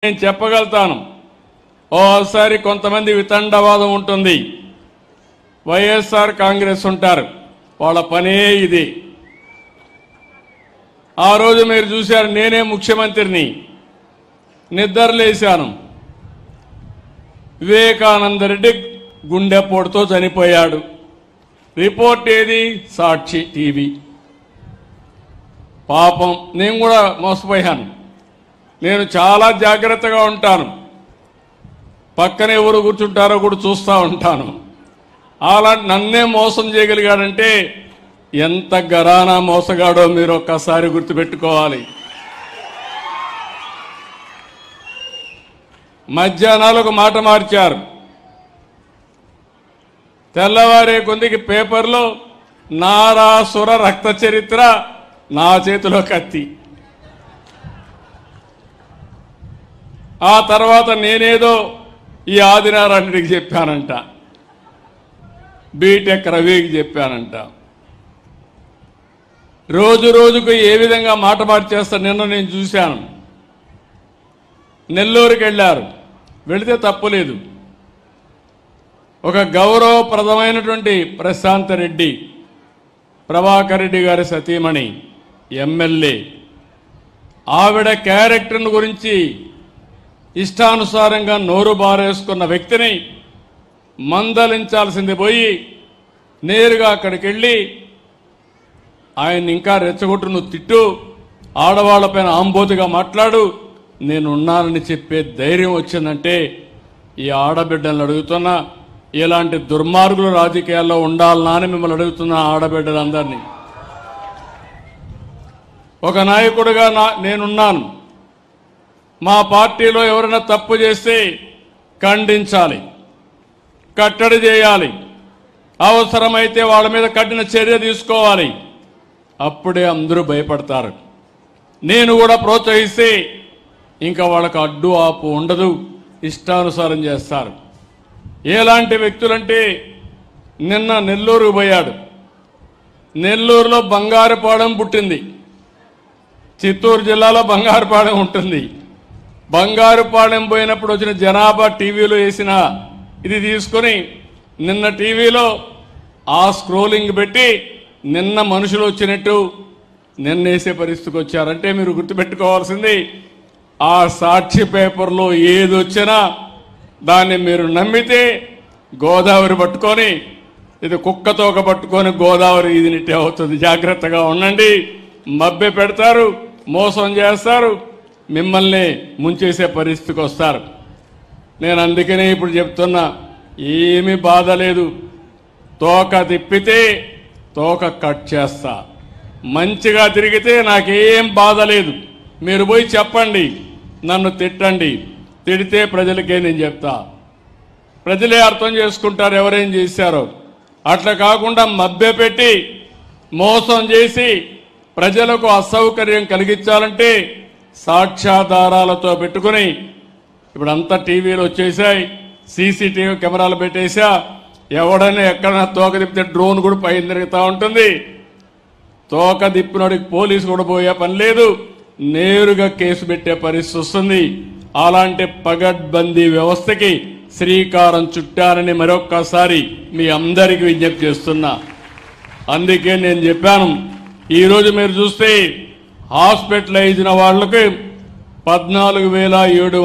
నేను చెప్పగలుగుతాను. ఓసారి కొంతమంది వితండవాదం ఉంటుంది, వైఎస్ఆర్ కాంగ్రెస్ ఉంటారు, వాళ్ళ పనే ఇది. ఆ రోజు మీరు చూశారు, నేనే ముఖ్యమంత్రిని, నిద్రలేశాను. వివేకానంద రెడ్డి గుండెపోటుతో చనిపోయాడు. రిపోర్ట్ ఏది? సాక్షి టీవీ. పాపం నేను కూడా మోసపోయాను. నేను చాలా జాగ్రత్తగా ఉంటాను, పక్కన ఎవరు కూర్చుంటారో కూడా చూస్తూ ఉంటాను. అలాంటి నన్నే మోసం చేయగలిగాడంటే ఎంత గరానా మోసగాడో మీరు ఒక్కసారి గుర్తుపెట్టుకోవాలి. మధ్యాహ్నాలు ఒక మాట మార్చారు. తెల్లవారే కొందికి పేపర్లో నారాసుర రక్త చరిత్ర, నా చేతిలో కత్తి. ఆ తర్వాత నేనేదో ఈ ఆదినారాయణుడికి చెప్పానంట, బీటెక్ రవికి చెప్పానంట. రోజు రోజుకు ఏ విధంగా మాట మార్చేస్తా నిన్న నేను చూశాను. నెల్లూరుకి వెళ్ళారు, వెళితే తప్పులేదు. ఒక గౌరవప్రదమైనటువంటి ప్రశాంత్ రెడ్డి, ప్రభాకర్ రెడ్డి గారి సతీమణి, ఎమ్మెల్యే, ఆవిడ క్యారెక్టర్ను గురించి ఇష్టానుసారంగా నోరు బారేసుకున్న వ్యక్తిని మందలించాల్సింది పోయి నేరుగా అక్కడికి వెళ్ళి ఆయన్ని ఇంకా రెచ్చగొట్టు, నువ్వు తిట్టు, ఆడవాళ్లపైన ఆంబోతుగా మాట్లాడు, నేనున్నానని చెప్పే ధైర్యం వచ్చిందంటే ఈ ఆడబిడ్డలను అడుగుతున్నా, ఇలాంటి దుర్మార్గులు రాజకీయాల్లో ఉండాలనా అని మిమ్మల్ని అడుగుతున్నా. ఆడబిడ్డలందరినీ ఒక నాయకుడిగా నేనున్నాను. మా పార్టీలో ఎవరైనా తప్పు చేస్తే ఖండించాలి, కట్టడి చేయాలి, అవసరమైతే వాళ్ళ మీద కఠిన చర్య తీసుకోవాలి. అప్పుడే అందరూ భయపడతారు. నేను కూడా ప్రోత్సహిస్తే ఇంకా వాళ్ళకు అడ్డు ఆపు ఉండదు, ఇష్టానుసారం చేస్తారు. ఎలాంటి వ్యక్తులంటే నిన్న నెల్లూరుకు పోయాడు. నెల్లూరులో బంగారుపాలెం పుట్టింది, చిత్తూరు జిల్లాలో బంగారుపాలెం ఉంటుంది. బంగారుపాలెం పోయినప్పుడు వచ్చిన జనాభా టీవీలో వేసిన ఇది తీసుకొని నిన్న టీవీలో ఆ స్క్రోలింగ్ పెట్టి నిన్న మనుషులు వచ్చినట్టు నిన్న వేసే పరిస్థితికి వచ్చారంటే మీరు గుర్తుపెట్టుకోవాల్సింది, ఆ సాక్షి పేపర్లో ఏది వచ్చినా దాన్ని మీరు నమ్మితే గోదావరి పట్టుకొని, ఇది కుక్కతోక పట్టుకొని గోదావరి ఇదినిట్టే అవుతుంది. జాగ్రత్తగా ఉండండి. మభ్య పెడతారు, మోసం చేస్తారు, మిమ్మల్ని ముంచేసే పరిస్థితికి వస్తారు. నేను అందుకనే ఇప్పుడు చెప్తున్నా, ఏమీ బాధ లేదు. తోక తిప్పితే తోక కట్ చేస్తా, మంచిగా తిరిగితే నాకేం బాధ లేదు. మీరు పోయి చెప్పండి, నన్ను తిట్టండి, తిడితే ప్రజలకే నేను చెప్తా, ప్రజలే అర్థం చేసుకుంటారు ఎవరేం చేశారో. అట్లా కాకుండా మభ్యపెట్టి మోసం చేసి ప్రజలకు అసౌకర్యం కలిగించాలంటే సాక్ష్యాధారాలతో పెట్టుకుని, ఇప్పుడు అంతా టీవీలు వచ్చేసాయి, సీసీటీవీ కెమెరాలు పెట్టేసా, ఎవడైనా ఎక్కడైనా తోక తిప్పితే డ్రోన్ కూడా పైన తిరుగుతూ ఉంటుంది. తోక తిప్పినోడికి పోలీసు కూడా పోయే పని లేదు, నేరుగా కేసు పెట్టే పరిస్థితి వస్తుంది. అలాంటి పగడ్బందీ వ్యవస్థకి శ్రీకారం చుట్టారని మరొక్కసారి మీ అందరికీ విజ్ఞప్తి చేస్తున్నా. అందుకే నేను చెప్పాను, ఈరోజు మీరు చూస్తే హాస్పిటలైజ్ అయిన వాళ్ళకి 14,700